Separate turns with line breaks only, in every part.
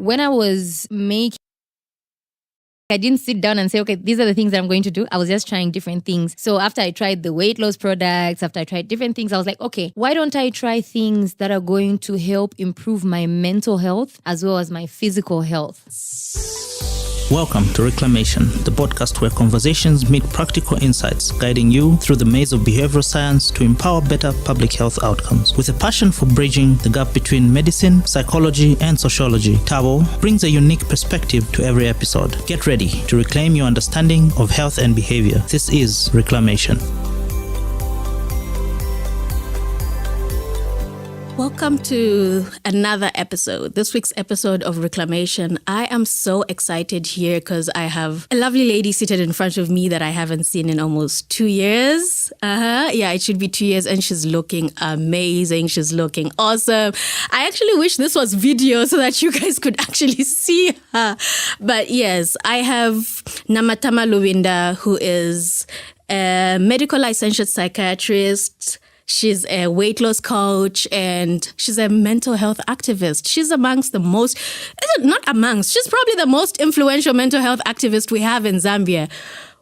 when I was making, I didn't sit down and say, okay, these are the things that I'm going to do. I was just trying different things. So after I tried the weight loss products, after I tried different things, I was like, okay, why don't I try things that are going to help improve my mental health as well as my physical health?
Welcome to Reclamation, the podcast where conversations meet practical insights, guiding you through the maze of behavioral science to empower better public health outcomes. With a passion for bridging the gap between medicine, psychology, and sociology, Tabo brings a unique perspective to every episode. Get ready to reclaim your understanding of health and behavior. This is Reclamation.
Welcome to another episode, this week's episode of Reclamation. I am so excited here because I have a lovely lady seated in front of me that I haven't seen in almost 2 years. Yeah, it should be 2 years, and she's looking amazing. She's looking awesome. I actually wish this was video so that you guys could actually see her. But yes, I have Namatama Luwinda, who is a medical licensed psychiatrist. She's a weight loss coach and she's a mental health activist. She's amongst the most, she's probably the most influential mental health activist we have in Zambia.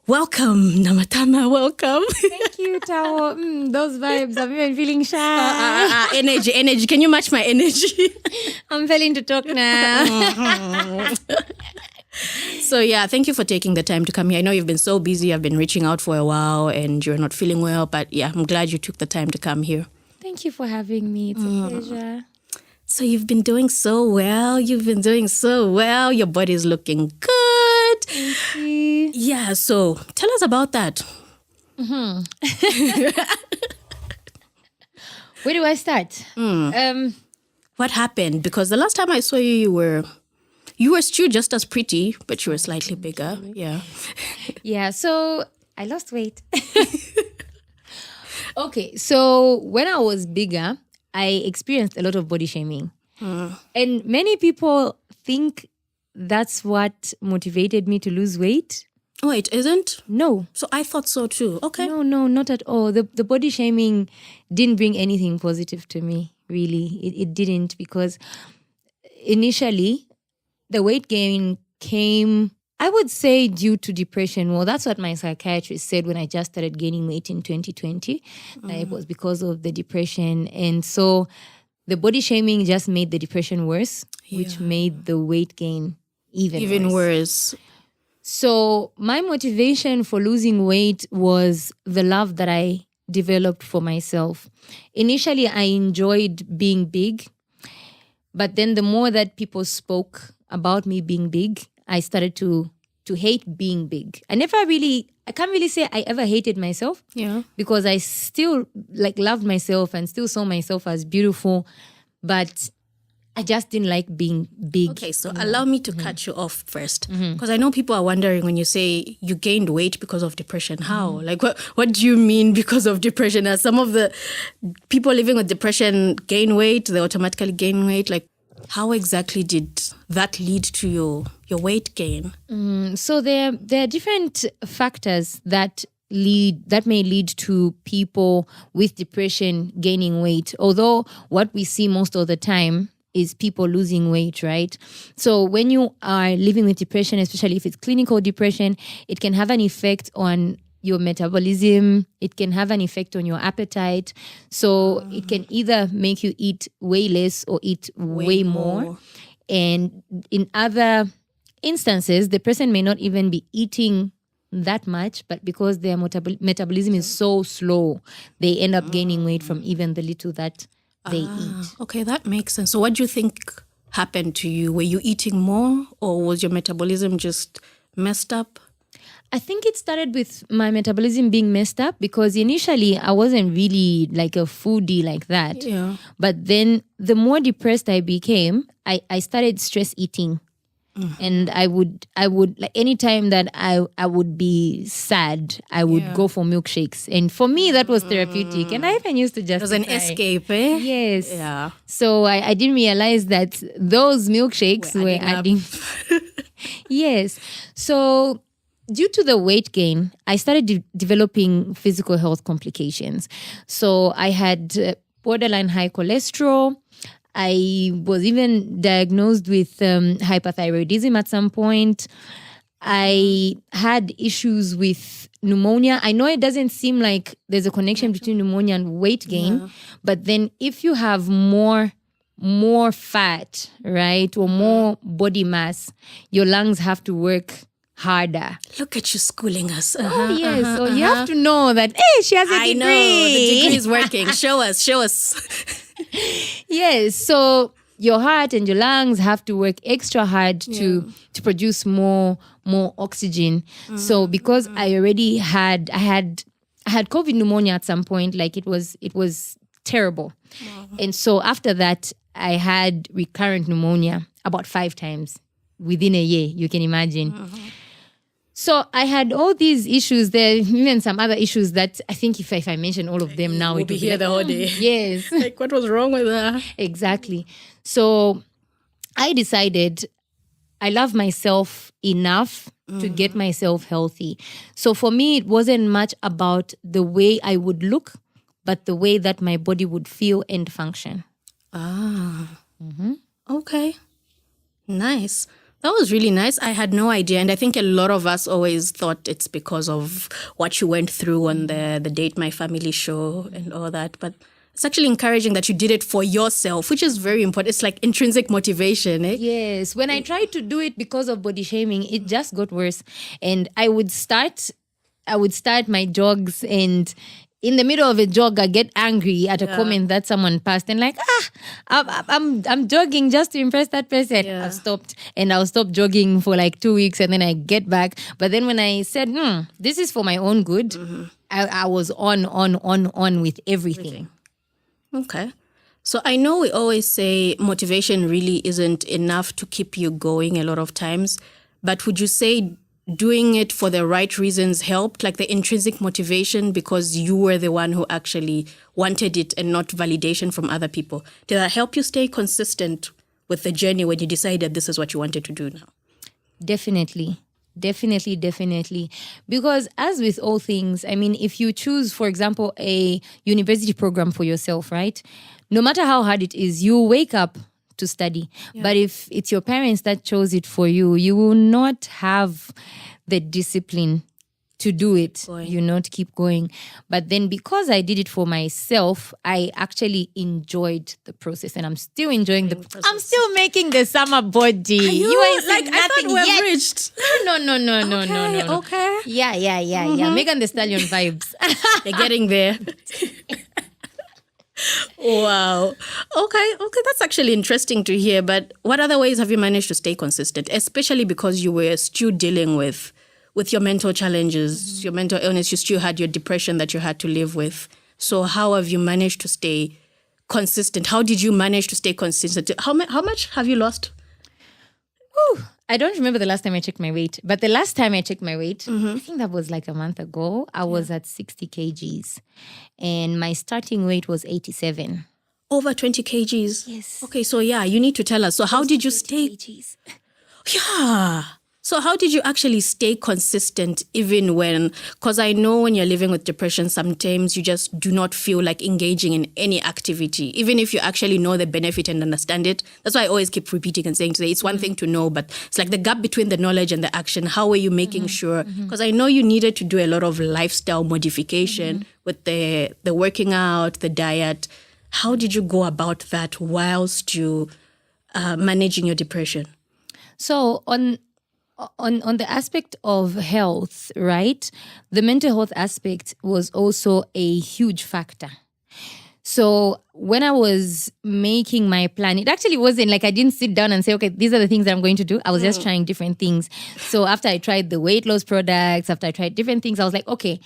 Welcome, Namatama, welcome.
Thank you, Tabo. Those vibes, I'm even feeling shy.
Energy. Can you match my energy?
I'm failing to talk now.
So yeah, thank you for taking the time to come here. I know you've been so busy. I've been reaching out for a while and you're not feeling well, but yeah, I'm glad you took the time to come here.
Thank you for having me. It's a pleasure.
So you've been doing so well. Your body's looking good.
Thank you.
Yeah, so tell us about that.
Where do I start?
What happened? Because the last time I saw you, you were still just as pretty, but you were slightly bigger. Yeah.
Yeah, so I lost weight. Okay, so when I was bigger, I experienced a lot of body shaming. And many people think that's what motivated me to lose weight.
Oh, it isn't?
No.
So I thought so too. Okay.
No, not at all. The body shaming didn't bring anything positive to me, really. It didn't, because initially the weight gain came, I would say, due to depression. Well, that's what my psychiatrist said when I just started gaining weight in 2020. It was because of the depression. And so the body shaming just made the depression worse, which made the weight gain even worse. So my motivation for losing weight was the love that I developed for myself. Initially, I enjoyed being big. But then the more that people spoke about me being big, I started to hate being big. I can't really say I ever hated myself.
Yeah.
Because I still loved myself and still saw myself as beautiful, but I just didn't like being big.
Okay, so allow me to cut you off first. Because I know people are wondering when you say you gained weight because of depression. How? Like, what do you mean because of depression? As some of the people living with depression gain weight, they automatically gain weight. Like, how exactly did that lead to your weight gain?
So there are different factors that may lead to people with depression gaining weight. Although what we see most of the time is people losing weight, right? So when you are living with depression, especially if it's clinical depression, it can have an effect on your metabolism. It can have an effect on your appetite. So it can either make you eat way less or eat way more. And in other instances, the person may not even be eating that much, but because their metabolism is so slow, they end up gaining weight from even the little that they eat.
Okay, that makes sense. So what do you think happened to you? Were you eating more, or was your metabolism just messed up?
I think it started with my metabolism being messed up, because initially I wasn't really like a foodie like that.
Yeah.
But then the more depressed I became, I started stress eating. And I would like anytime that I would be sad, I would go for milkshakes. And for me, that was therapeutic. And I even used to just...
It was an escape, eh?
Yes.
Yeah.
So I didn't realize that those milkshakes were adding... Yes. So due to the weight gain, I started developing physical health complications. So I had borderline high cholesterol. I was even diagnosed with hyperthyroidism at some point. I had issues with pneumonia. I know it doesn't seem like there's a connection between pneumonia and weight gain, but then if you have more fat, right, or more body mass, your lungs have to work harder.
Look at you schooling us.
Oh, yes. So you have to know that, hey, she has a degree.
I know. The degree is working. Show us.
Yes. So your heart and your lungs have to work extra hard to produce more oxygen. So because I had COVID pneumonia at some point, like it was terrible. Wow. And so after that, I had recurrent pneumonia about 5 times within a year, you can imagine. So I had all these issues there, even some other issues that I think if I mention all of them now,
we'll
it
be
will
here
be
the whole day.
Yes.
Like, what was wrong with her?
Exactly. So I decided I love myself enough to get myself healthy. So for me, it wasn't much about the way I would look, but the way that my body would feel and function.
Okay. Nice. That was really nice. I had no idea. And I think a lot of us always thought it's because of what you went through on the Date My Family show and all that. But it's actually encouraging that you did it for yourself, which is very important. It's like intrinsic motivation. Eh?
Yes. When I tried to do it because of body shaming, it just got worse. And I would start my jogs, and in the middle of a jog, I get angry at a comment that someone passed and like, I'm jogging just to impress that person.
Yeah.
I've stopped, and I'll stop jogging for like 2 weeks, and then I get back. But then when I said, this is for my own good, I was on with everything.
Okay. So I know we always say motivation really isn't enough to keep you going a lot of times, but would you say doing it for the right reasons helped, like the intrinsic motivation because you were the one who actually wanted it and not validation from other people? Did that help you stay consistent with the journey when you decided this is what you wanted to do now?
Definitely. Because as with all things, I mean, if you choose, for example, a university program for yourself, right? No matter how hard it is, you wake up to study. Yeah. But if it's your parents that chose it for you, you will not have the discipline to do it, to keep going. But then because I did it for myself, I actually enjoyed the process, and I'm still enjoying the process. I'm still making the summer body.
You ain't like nothing yet. Reached.
No.
Okay.
Yeah. Megan Thee Stallion vibes.
You're getting there. Wow. Okay. That's actually interesting to hear. But what other ways have you managed to stay consistent, especially because you were still dealing with your mental challenges, your mental illness, you still had your depression that you had to live with. So how have you managed to stay consistent? How did you manage to stay consistent? How much have you lost?
I don't remember the last time I checked my weight, but the last time I checked my weight, I think that was like a month ago, I was at 60 kgs and my starting weight was 87.
Over 20 kgs?
Yes.
Okay, so you need to tell us. So how did you stay?
Kgs.
Yeah. So how did you actually stay consistent even when, because I know when you're living with depression, sometimes you just do not feel like engaging in any activity, even if you actually know the benefit and understand it. That's why I always keep repeating and saying today, it's one thing to know, but it's like the gap between the knowledge and the action. How are you making sure? Because I know you needed to do a lot of lifestyle modification with the working out, the diet. How did you go about that whilst you managing your depression?
So on the aspect of health, right? The mental health aspect was also a huge factor. So when I was making my plan, it actually wasn't like I didn't sit down and say, okay, these are the things that I'm going to do. I was just trying different things. So after I tried the weight loss products, after I tried different things, I was like, okay,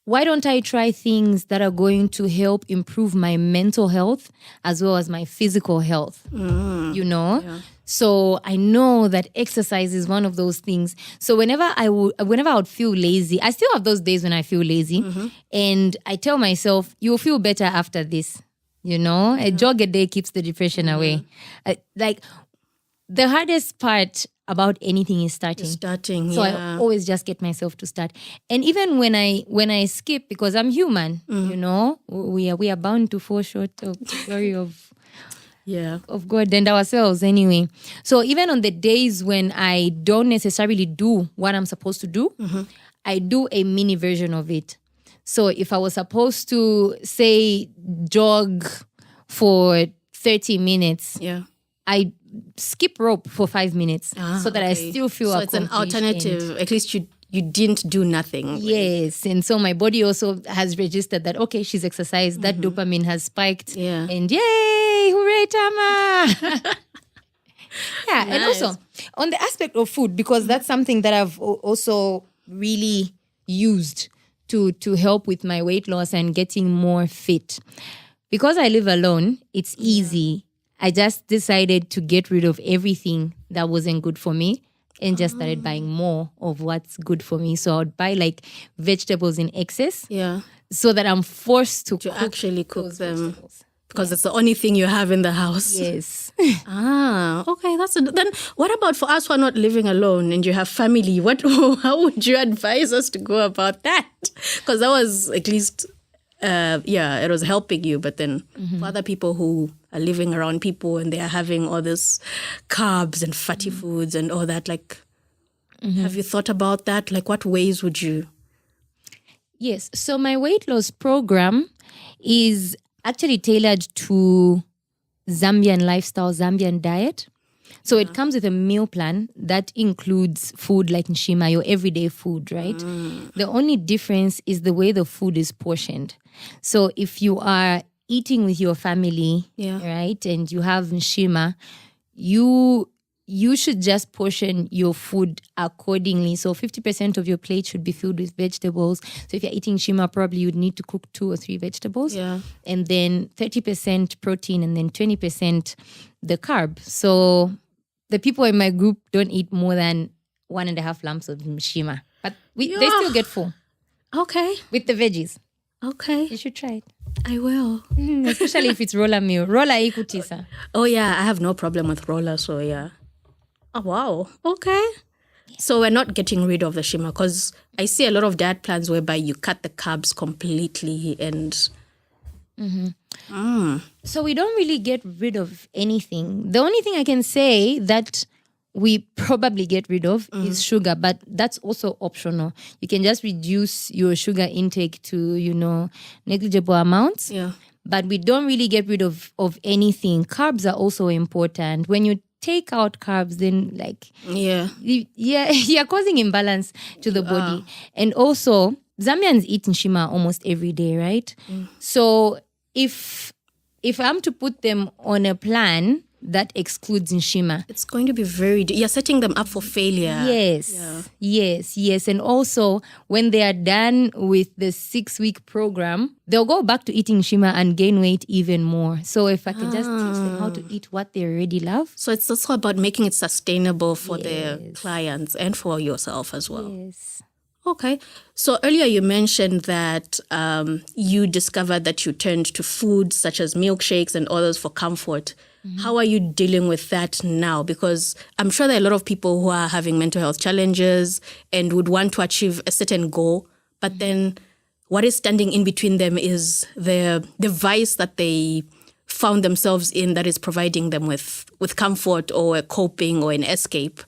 why don't I try things that are going to help improve my mental health as well as my physical health, Yeah. So I know that exercise is one of those things. So whenever I would feel lazy, I still have those days when I feel lazy. And I tell myself, you'll feel better after this. A jog a day keeps the depression away. Like the hardest part about anything is starting. So I always just get myself to start. And even when I skip, because I'm human, we are bound to fall short of the glory of of God and ourselves anyway. So even on the days when I don't necessarily do what I'm supposed to do, I do a mini version of it. So if I was supposed to, say, jog for 30 minutes, I skip rope for 5 minutes so that I still feel
so it's an alternative. At least you didn't do nothing.
Yes. And so my body also has registered that, okay, she's exercised. That dopamine has spiked.
Yeah.
And yay, hooray, Tama. Yeah.
Nice.
And also on the aspect of food, because that's something that I've also really used to help with my weight loss and getting more fit. Because I live alone, it's easy. I just decided to get rid of everything that wasn't good for me and just started buying more of what's good for me. So I'd buy like vegetables in excess so that I'm forced to
actually cook them
vegetables.
Because it's the only thing you have in the house.
Yes.
Okay. Then what about for us who are not living alone and you have family? How would you advise us to go about that? Because that was at least, it was helping you. But then for other people who are living around people and they are having all this carbs and fatty foods and all that, like, have you thought about that? Like, what ways would you?
Yes. So my weight loss program is actually tailored to Zambian lifestyle, Zambian diet. So it comes with a meal plan that includes food like nshima, your everyday food, right? The only difference is the way the food is portioned. So if you are eating with your family, right, and you have nshima, you should just portion your food accordingly. So 50% of your plate should be filled with vegetables. So if you're eating shima, probably you'd need to cook 2 or 3 vegetables.
Yeah.
And then 30% protein and then 20% the carb. So the people in my group don't eat more than 1.5 lumps of shima. But they still get full.
Okay.
With the veggies.
Okay.
You should try it.
I will.
Especially if it's roller meal. Roller ikutisa.
Oh, yeah. I have no problem with roller, so yeah. Oh, wow. Okay. So we're not getting rid of the shima because I see a lot of diet plans whereby you cut the carbs completely and...
So we don't really get rid of anything. The only thing I can say that we probably get rid of is sugar, but that's also optional. You can just reduce your sugar intake to, negligible amounts.
Yeah.
But we don't really get rid of anything. Carbs are also important. When you take out carbs, then you're causing imbalance to the body. And also, Zambians eat nshima almost every day, right? So if I'm to put them on a plan that excludes nshima,
it's going to be you're setting them up for failure.
Yes. And also, when they are done with the 6-week program, they'll go back to eating nshima and gain weight even more. So if I can just teach them how to eat what they already love.
So it's also about making it sustainable for their clients and for yourself as well.
Yes.
Okay. So earlier you mentioned that you discovered that you turned to foods such as milkshakes and others for comfort. How are you dealing with that now? Because I'm sure there are a lot of people who are having mental health challenges and would want to achieve a certain goal, but then what is standing in between them is the vice that they found themselves in that is providing them with comfort or a coping or an escape.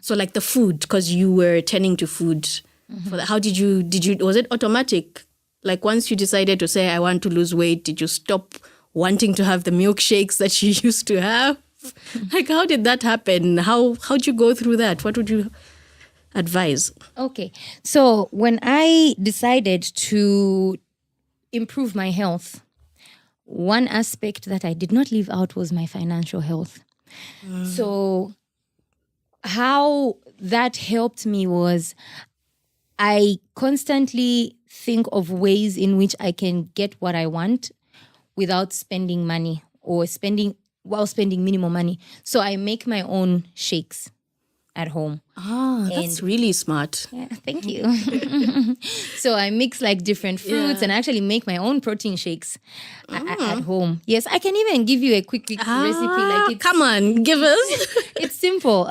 So like the food, because you were turning to food for that. How did you, was it automatic? Like once you decided to say, I want to lose weight, did you stop wanting to have the milkshakes that you used to have? Like, how did that happen? How'd you go through that? What would you advise?
Okay. So when I decided to improve my health, one aspect that I did not leave out was my financial health. So how that helped me was I constantly think of ways in which I can get what I want without spending money or spending minimum money. So I make my own shakes at home.
That's really smart.
Yeah, thank you. So I mix like different fruits and actually make my own protein shakes at home. Yes, I can even give you a quick recipe. Like
come on, give us.
It's simple.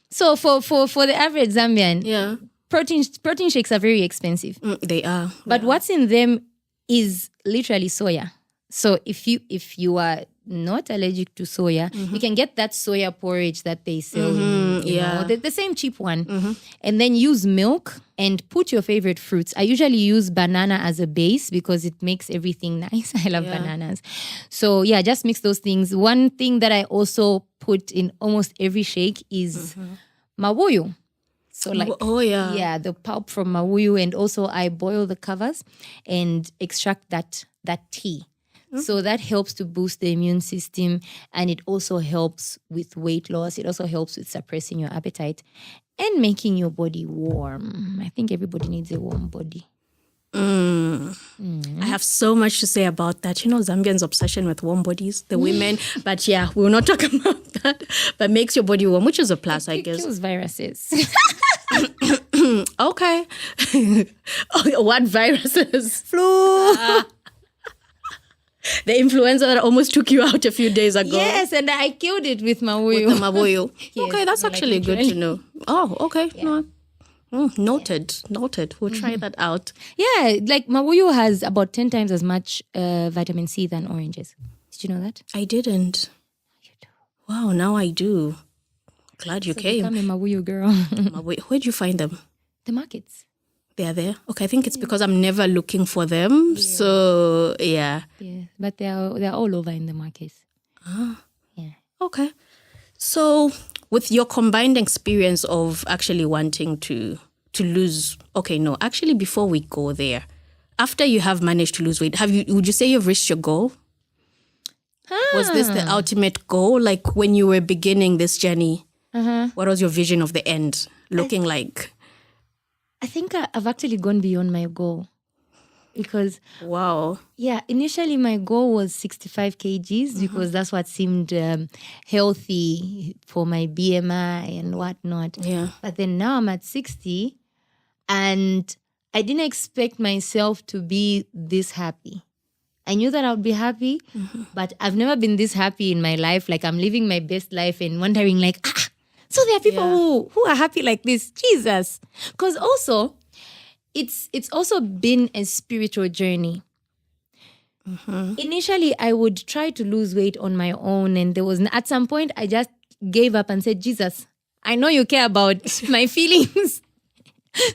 So for the average Zambian, protein shakes are very expensive.
They are.
But what's in them is literally soya. So if you are not allergic to soya, you can get that soya porridge that they sell. You know, the same cheap one. And then use milk and put your favorite fruits. I usually use banana as a base because it makes everything nice. I love bananas. So yeah, just mix those things. One thing that I also put in almost every shake is mabuyu. So like, the pulp from mabuyu, and also I boil the covers and extract that tea. So that helps to boost the immune system, and it also helps with weight loss. It also helps with suppressing your appetite and making your body warm. I think everybody needs a warm body.
I have so much to say about that. You know, Zambians' obsession with warm bodies, the women. But yeah, we will not talk about that. But makes your body warm, which is a plus, I guess.
It kills viruses.
Okay. What viruses?
Flu.
The influenza that almost took you out a few days ago.
Yes, and I killed it with mabuyu.
With the mabuyu.
Yes,
okay, that's actually good to know. Oh, okay.
Yeah.
No. Noted. We'll try that out.
Yeah, like mabuyu has about 10 times as much vitamin C than oranges. Did you know that?
I didn't.
You do.
Wow, now I do. Glad you came.
Become a mabuyu girl.
Where'd you find them?
The markets.
They are there? Okay, I think it's because I'm never looking for them. Yeah. So, yeah.
Yeah, but they're all over in the markets. Yeah.
Okay. So, with your combined experience of actually wanting to lose... Okay, no. Actually, before we go there, after you have managed to lose weight, would you say you've reached your goal? Was this the ultimate goal? Like, when you were beginning this journey, what was your vision of the end looking like?
I think I've actually gone beyond my goal because...
Wow.
Yeah, initially my goal was 65 kgs because that's what seemed healthy for my BMI and whatnot.
Yeah.
But then now I'm at 60 and I didn't expect myself to be this happy. I knew that I would be happy, but I've never been this happy in my life. Like I'm living my best life and wondering like, so there are people who are happy like this. Jesus. Because also, it's also been a spiritual journey. Initially, I would try to lose weight on my own. And there was, at some point, I just gave up and said, Jesus, I know you care about my feelings.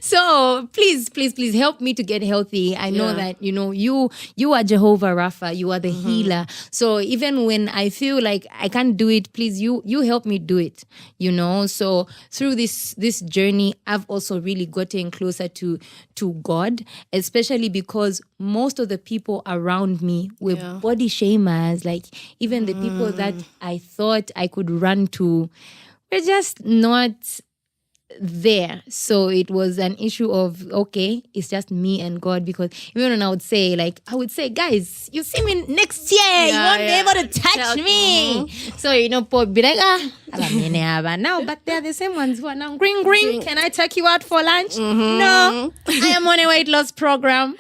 So please help me to get healthy. I know that, you are Jehovah Rapha. You are the healer. So even when I feel like I can't do it, please, you help me do it, So through this journey, I've also really gotten closer to God, especially because most of the people around me were body shamers. Like even the people that I thought I could run to were just not there. So it was an issue of, okay, it's just me and God, because even when I would say, guys, you see me next year, you won't be able to touch me. So, Paul be like, now, but they're the same ones who are now, green, can I take you out for lunch? No, I am on a weight loss program.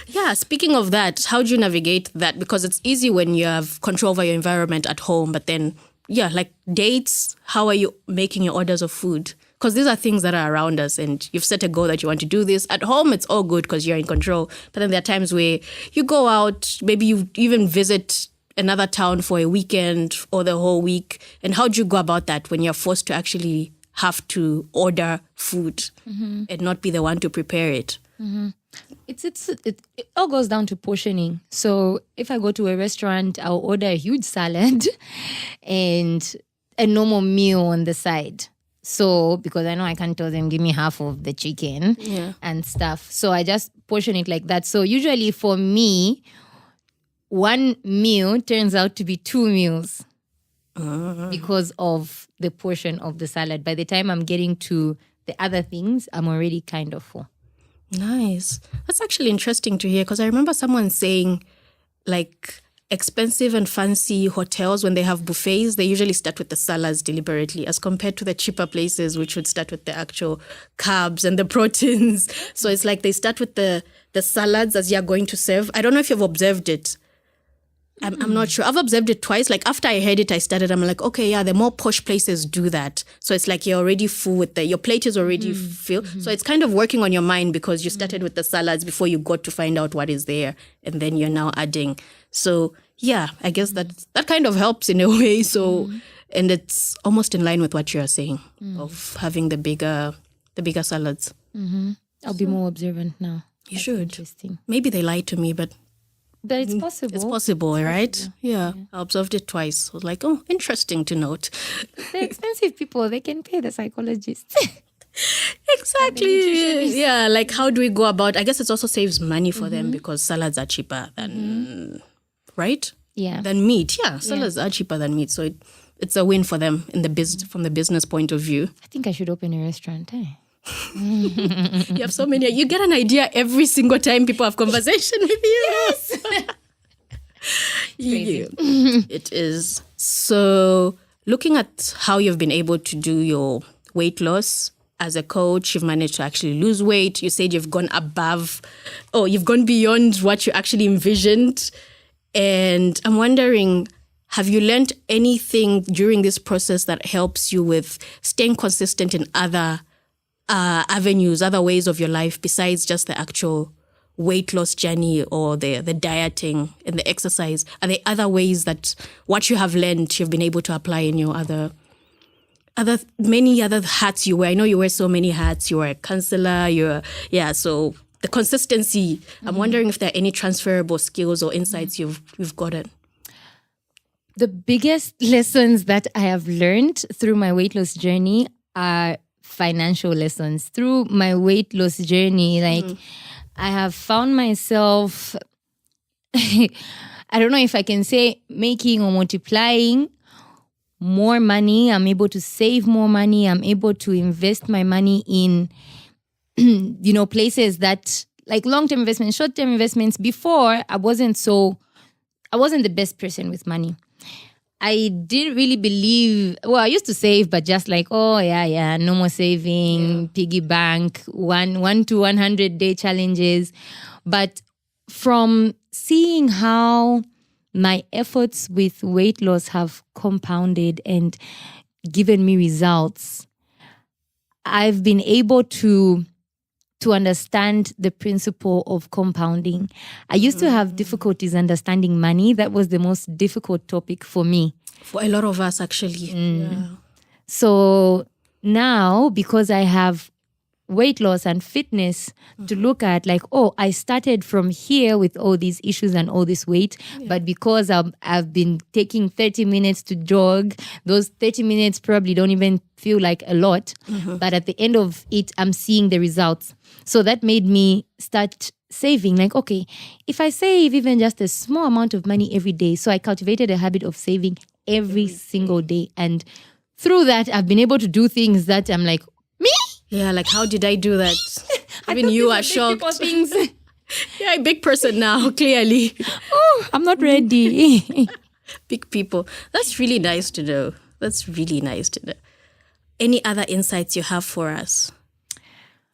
Yeah, speaking of that, how do you navigate that? Because it's easy when you have control over your environment at home, but then like dates, how are you making your orders of food? Because these are things that are around us and you've set a goal that you want to do this. At home, it's all good because you're in control. But then there are times where you go out, maybe you even visit another town for a weekend or the whole week. And how do you go about that when you're forced to actually have to order food and not be the one to prepare it?
It all goes down to portioning. So if I go to a restaurant, I'll order a huge salad and a normal meal on the side. So because I know I can't tell them, give me half of the chicken and stuff. So I just portion it like that. So usually for me, one meal turns out to be 2 meals because of the portion of the salad. By the time I'm getting to the other things, I'm already kind of full.
Nice. That's actually interesting to hear because I remember someone saying like expensive and fancy hotels, when they have buffets, they usually start with the salads deliberately as compared to the cheaper places which would start with the actual carbs and the proteins. So it's like they start with the salads as you're going to serve. I don't know if you've observed it. I'm not sure. I've observed it twice. Like after I heard it, I'm like, okay, yeah, the more posh places do that. So it's like you're already full with your plate is already filled. So it's kind of working on your mind because you started with the salads before you got to find out what is there. And then you're now adding. So yeah, I guess that kind of helps in a way. So, and it's almost in line with what you are saying of having the bigger salads.
I'll be more observant now.
You should.
Interesting.
Maybe they lied to me, but
It's possible.
it's possible, right? Yeah. I observed it twice. I was like, oh, interesting to note.
They're expensive people. They can pay the psychologist.
Exactly. Yeah, like how do we go about, I guess it also saves money for them because salads are cheaper than, right?
Yeah.
Than meat. Yeah, salads are cheaper than meat. So it's a win for them in the from the business point of view.
I think I should open a restaurant.
You have so many. You get an idea every single time people have conversation with you. Yes. It is. So looking at how you've been able to do your weight loss as a coach, you've managed to actually lose weight. You said you've gone you've gone beyond what you actually envisioned. And I'm wondering, have you learned anything during this process that helps you with staying consistent in other avenues, other ways of your life besides just the actual weight loss journey or the dieting and the exercise? Are there other ways that what you have learned you've been able to apply in your many other hats you wear? I know you wear so many hats. You are a counselor. So the consistency. I'm wondering if there are any transferable skills or insights you've gotten.
The biggest lessons that I have learned through my weight loss journey are financial lessons. Through my weight loss journey, I have found myself, I don't know if I can say making or multiplying more money. I'm able to save more money. I'm able to invest my money in, places that like long-term investments, short-term investments. Before, I wasn't the best person with money. I didn't really believe, I used to save, but just like, no more saving, piggy bank, 1 to 100 day challenges. But from seeing how my efforts with weight loss have compounded and given me results, I've been able to understand the principle of compounding. I used to have difficulties understanding money. That was the most difficult topic for me.
For a lot of us, actually. Yeah.
So now, because I have weight loss and fitness to look at, like, I started from here with all these issues and all this weight, but because I've been taking 30 minutes to jog, those 30 minutes probably don't even feel like a lot, but at the end of it, I'm seeing the results. So that made me start saving. Like, okay, if I save even just a small amount of money every day, so I cultivated a habit of saving every single day. And through that, I've been able to do things that I'm like, me?
Yeah, like how did I do that? Even you are shocked.
Things.
Yeah, a big person now, clearly.
I'm not ready.
Big people. That's really nice to know. Any other insights you have for us?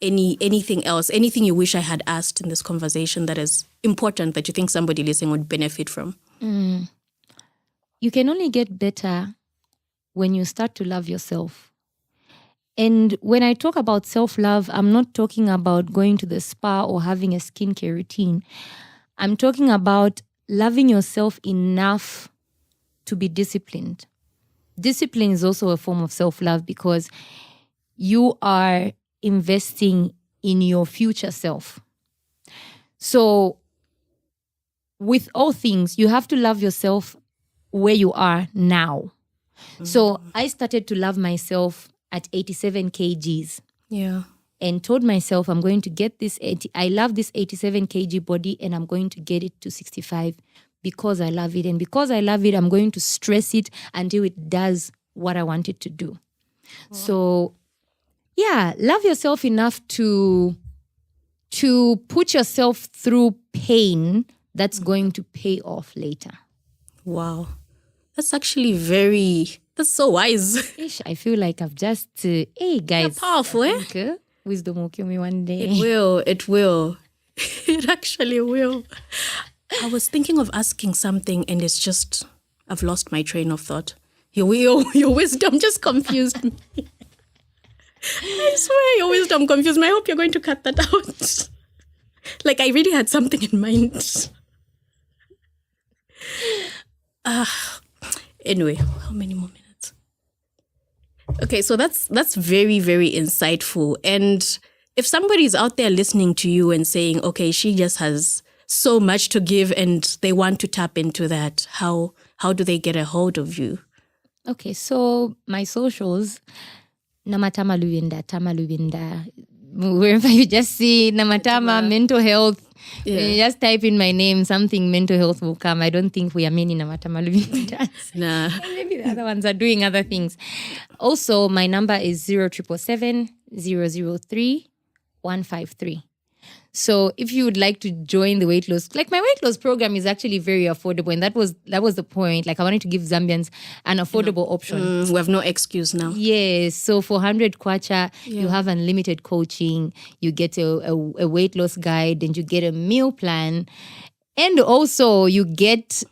Anything else? Anything you wish I had asked in this conversation that is important that you think somebody listening would benefit from?
You can only get better when you start to love yourself. And when I talk about self-love, I'm not talking about going to the spa or having a skincare routine. I'm talking about loving yourself enough to be disciplined. Discipline is also a form of self-love because you are investing in your future self. So with all things, you have to love yourself where you are now. So I started to love myself at 87 kgs.
Yeah.
And told myself I'm going to get this, I love this 87 kg body and I'm going to get it to 65 because I love it. And because I love it, I'm going to stress it until it does what I want it to do. Wow. So, love yourself enough to put yourself through pain that's going to pay off later.
Wow. That's actually that's so wise.
I feel like I've just, hey guys.
You're powerful,
Wisdom will kill me one day.
It will. It actually will. I was thinking of asking something and it's just, I've lost my train of thought. Your wisdom just confused me. I swear your wisdom confused me. I hope you're going to cut that out. Like I really had something in mind. Anyway, how many more minutes? Okay, so that's very, very insightful. And if somebody's out there listening to you and saying, okay, she just has so much to give and they want to tap into that, how do they get a hold of you?
Okay, so my socials, Namatama Luvinda. Wherever you just see Namatama, mental health, you just type in my name, something mental health will come. I don't think we are many Namatama Luvindas.
Nah.
Maybe the other ones are doing other things. Also, my number is 0777 003 153. So if you would like to join the weight loss, like my weight loss program is actually very affordable. And that was the point. Like I wanted to give Zambians an affordable option.
We have no excuse now.
Yes. So for 100 kwacha, you have unlimited coaching. You get a weight loss guide and you get a meal plan. And also you get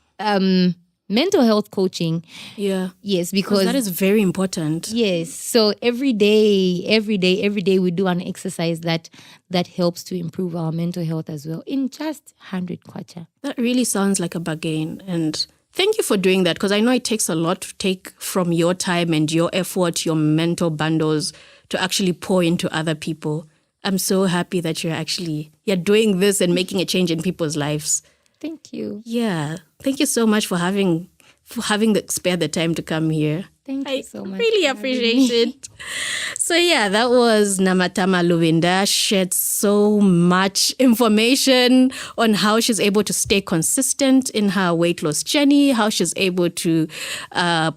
mental health coaching.
Yeah.
Yes, because
that is very important.
Yes. So every day we do an exercise that helps to improve our mental health as well in just 100 kwacha.
That really sounds like a bargain. And thank you for doing that, because I know it takes a lot to take from your time and your effort, your mental bundles to actually pour into other people. I'm so happy that you're doing this and making a change in people's lives.
Thank you.
Yeah. Thank you so much for having spared the time to come here.
Thank you so much.
I really appreciate it. So yeah, that was Namatama Luvinda. Shared so much information on how she's able to stay consistent in her weight loss journey, how she's able to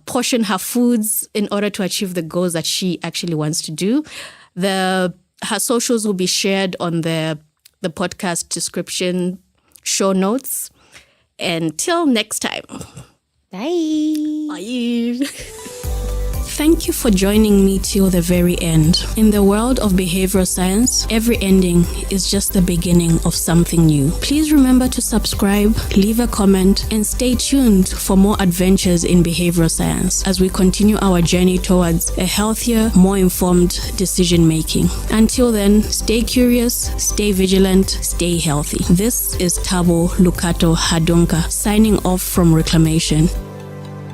portion her foods in order to achieve the goals that she actually wants to do. Her socials will be shared on the podcast description, show notes. Until next time.
Bye.
Bye. Thank you for joining me till the very end. In the world of behavioral science, every ending is just the beginning of something new. Please remember to subscribe, leave a comment, and stay tuned for more adventures in behavioral science as we continue our journey towards a healthier, more informed decision making. Until then, stay curious, stay vigilant, stay healthy. This is Tabo Lukato Hadonka signing off from Reclamation.